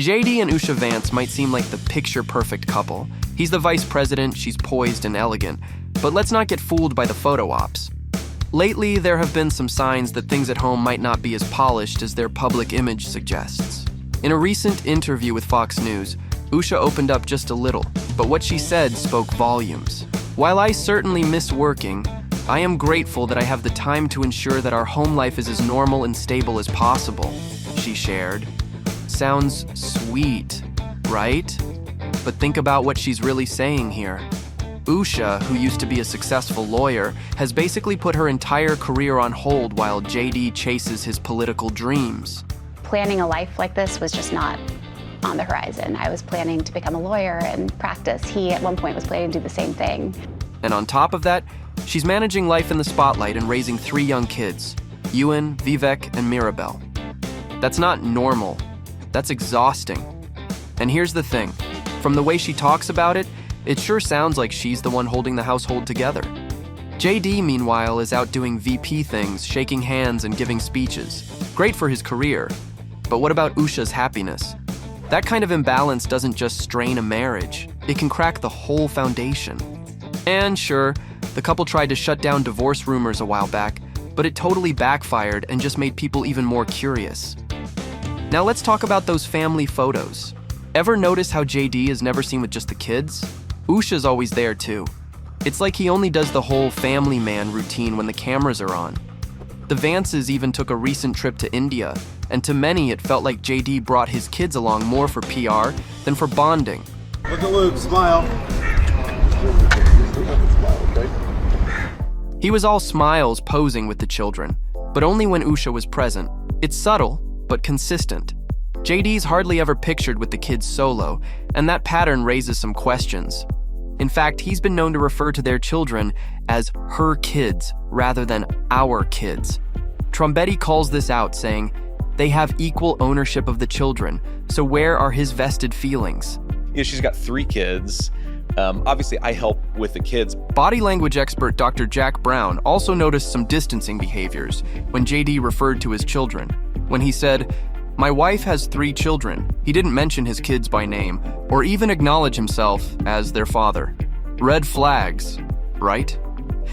JD and Usha Vance might seem like the picture-perfect couple. He's the vice president, she's poised and elegant. But let's not get fooled by the photo ops. Lately, there have been some signs that things at home might not be as polished as their public image suggests. In a recent interview with Fox News, Usha opened up just a little, but what she said spoke volumes. "While I certainly miss working, I am grateful that I have the time to ensure that our home life is as normal and stable as possible," she shared. Sounds sweet, right? But think about what she's really saying here. Usha, who used to be a successful lawyer, has basically put her entire career on hold while JD chases his political dreams. Planning a life like this was just not on the horizon. I was planning to become a lawyer and practice. He, at one point, was planning to do the same thing. And on top of that, she's managing life in the spotlight and raising 3 young kids, Ewan, Vivek, and Mirabel. That's not normal. That's exhausting. And here's the thing. From the way she talks about it, it sure sounds like she's the one holding the household together. JD, meanwhile, is out doing VP things, shaking hands and giving speeches. Great for his career. But what about Usha's happiness? That kind of imbalance doesn't just strain a marriage. It can crack the whole foundation. And sure, the couple tried to shut down divorce rumors a while back, but it totally backfired and just made people even more curious. Now let's talk about those family photos. Ever notice how JD is never seen with just the kids? Usha's always there too. It's like he only does the whole family man routine when the cameras are on. The Vances even took a recent trip to India, and to many it felt like JD brought his kids along more for PR than for bonding. Look at Luke, smile. He was all smiles posing with the children, but only when Usha was present. It's subtle, but consistent. JD's hardly ever pictured with the kids solo, and that pattern raises some questions. In fact, he's been known to refer to their children as her kids rather than our kids. Trombetti calls this out, saying, "They have equal ownership of the children, so where are his vested feelings?" She's got 3 kids. Obviously, I help with the kids. Body language expert Dr. Jack Brown also noticed some distancing behaviors when JD referred to his children. When he said, "My wife has 3 children," he didn't mention his kids by name or even acknowledge himself as their father. Red flags, right?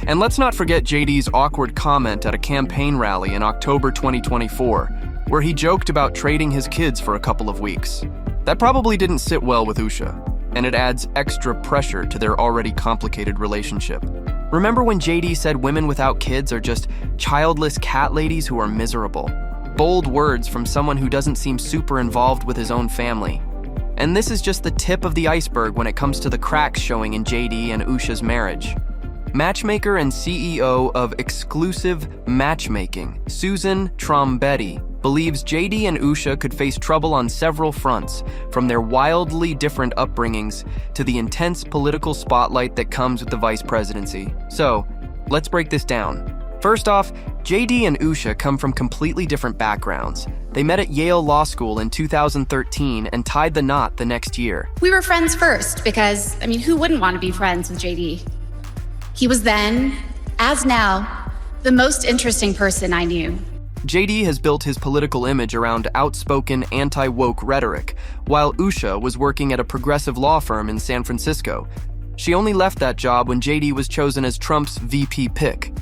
And let's not forget JD's awkward comment at a campaign rally in October 2024, where he joked about trading his kids for a couple of weeks. That probably didn't sit well with Usha, and it adds extra pressure to their already complicated relationship. Remember when JD said women without kids are just childless cat ladies who are miserable? Bold words from someone who doesn't seem super involved with his own family. And this is just the tip of the iceberg when it comes to the cracks showing in JD and Usha's marriage. Matchmaker and CEO of Exclusive Matchmaking, Susan Trombetti, believes JD and Usha could face trouble on several fronts, from their wildly different upbringings to the intense political spotlight that comes with the vice presidency. So, let's break this down. First off, JD and Usha come from completely different backgrounds. They met at Yale Law School in 2013 and tied the knot the next year. We were friends first because, who wouldn't want to be friends with JD? He was then, as now, the most interesting person I knew. JD has built his political image around outspoken anti-woke rhetoric, while Usha was working at a progressive law firm in San Francisco. She only left that job when JD was chosen as Trump's VP pick.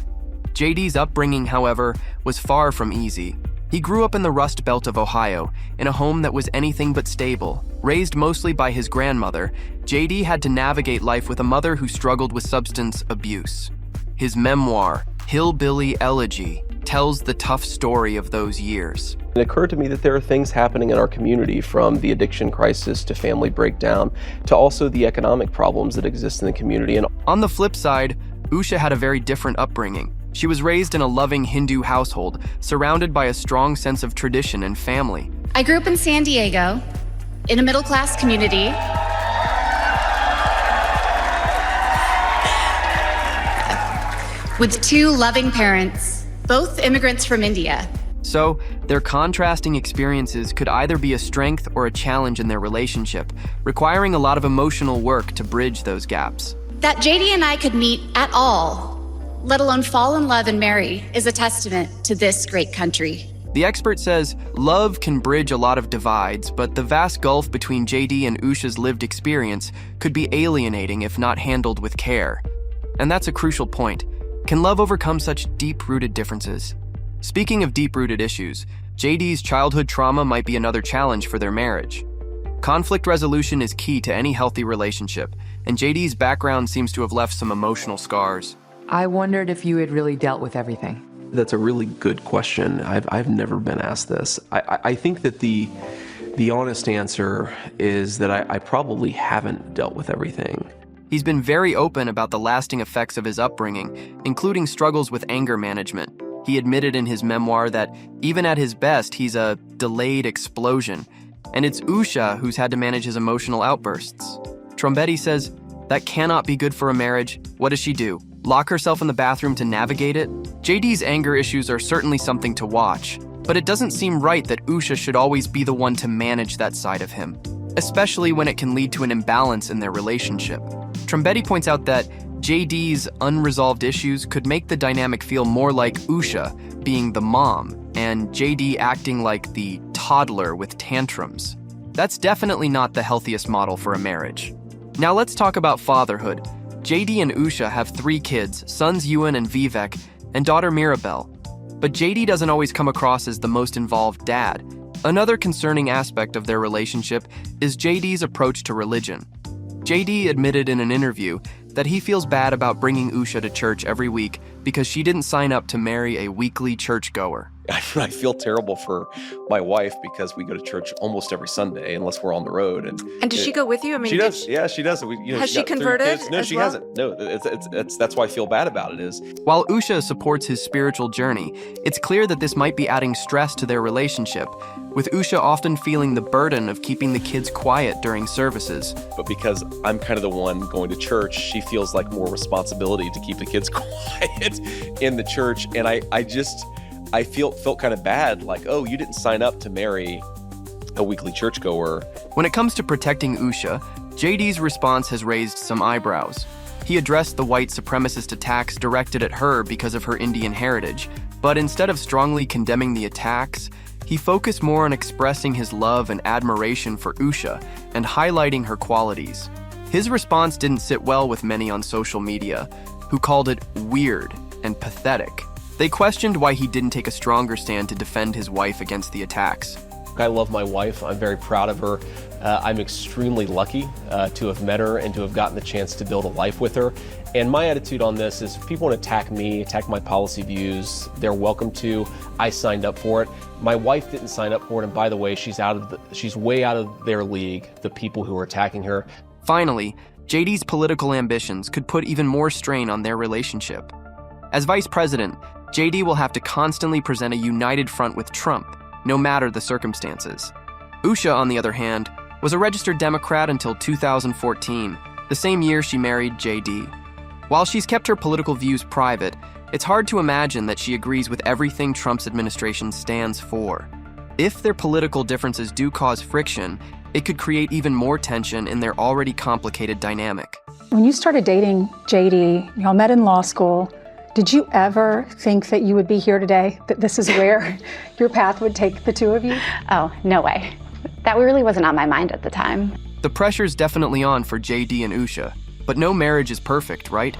JD's upbringing, however, was far from easy. He grew up in the Rust Belt of Ohio, in a home that was anything but stable. Raised mostly by his grandmother, JD had to navigate life with a mother who struggled with substance abuse. His memoir, Hillbilly Elegy, tells the tough story of those years. It occurred to me that there are things happening in our community, from the addiction crisis to family breakdown to also the economic problems that exist in the community. And on the flip side, Usha had a very different upbringing. She was raised in a loving Hindu household, surrounded by a strong sense of tradition and family. I grew up in San Diego, in a middle-class community. With 2 loving parents, both immigrants from India. So, their contrasting experiences could either be a strength or a challenge in their relationship, requiring a lot of emotional work to bridge those gaps. That JD and I could meet at all, let alone fall in love and marry, is a testament to this great country. The expert says love can bridge a lot of divides, but the vast gulf between JD and Usha's lived experience could be alienating if not handled with care. And that's a crucial point. Can love overcome such deep-rooted differences? Speaking of deep-rooted issues, JD's childhood trauma might be another challenge for their marriage. Conflict resolution is key to any healthy relationship, and JD's background seems to have left some emotional scars. I wondered if you had really dealt with everything. That's a really good question. I've never been asked this. I think that the honest answer is that I probably haven't dealt with everything. He's been very open about the lasting effects of his upbringing, including struggles with anger management. He admitted in his memoir that even at his best, he's a delayed explosion, and it's Usha who's had to manage his emotional outbursts. Trombetti says, that cannot be good for a marriage. What does she do? Lock herself in the bathroom to navigate it? JD's anger issues are certainly something to watch, but it doesn't seem right that Usha should always be the one to manage that side of him, especially when it can lead to an imbalance in their relationship. Trombetti points out that JD's unresolved issues could make the dynamic feel more like Usha being the mom and JD acting like the toddler with tantrums. That's definitely not the healthiest model for a marriage. Now let's talk about fatherhood. JD and Usha have 3 kids, sons Ewan and Vivek, and daughter Mirabelle. But JD doesn't always come across as the most involved dad. Another concerning aspect of their relationship is JD's approach to religion. JD admitted in an interview that he feels bad about bringing Usha to church every week because she didn't sign up to marry a weekly churchgoer. I feel terrible for my wife because we go to church almost every Sunday unless we're on the road. And does she go with you? I mean, she does. Yeah, she does. Has she converted? No, she hasn't. No, that's why I feel bad about it. Is while Usha supports his spiritual journey, it's clear that this might be adding stress to their relationship, with Usha often feeling the burden of keeping the kids quiet during services. But because I'm kind of the one going to church, she feels like more responsibility to keep the kids quiet in the church, and I felt kind of bad, like, oh, you didn't sign up to marry a weekly churchgoer. When it comes to protecting Usha, JD's response has raised some eyebrows. He addressed the white supremacist attacks directed at her because of her Indian heritage, but instead of strongly condemning the attacks, he focused more on expressing his love and admiration for Usha and highlighting her qualities. His response didn't sit well with many on social media, who called it weird and pathetic. They questioned why he didn't take a stronger stand to defend his wife against the attacks. I love my wife. I'm very proud of her. I'm extremely lucky to have met her and to have gotten the chance to build a life with her. And my attitude on this is if people want to attack me, attack my policy views, they're welcome to. I signed up for it. My wife didn't sign up for it, and by the way, she's way out of their league, the people who are attacking her. Finally, JD's political ambitions could put even more strain on their relationship. As vice president, JD will have to constantly present a united front with Trump, no matter the circumstances. Usha, on the other hand, was a registered Democrat until 2014, the same year she married JD. While she's kept her political views private, it's hard to imagine that she agrees with everything Trump's administration stands for. If their political differences do cause friction, it could create even more tension in their already complicated dynamic. When you started dating JD, y'all met in law school. Did you ever think that you would be here today, that this is where your path would take the two of you? Oh, no way. That really wasn't on my mind at the time. The pressure's definitely on for JD and Usha, but no marriage is perfect, right?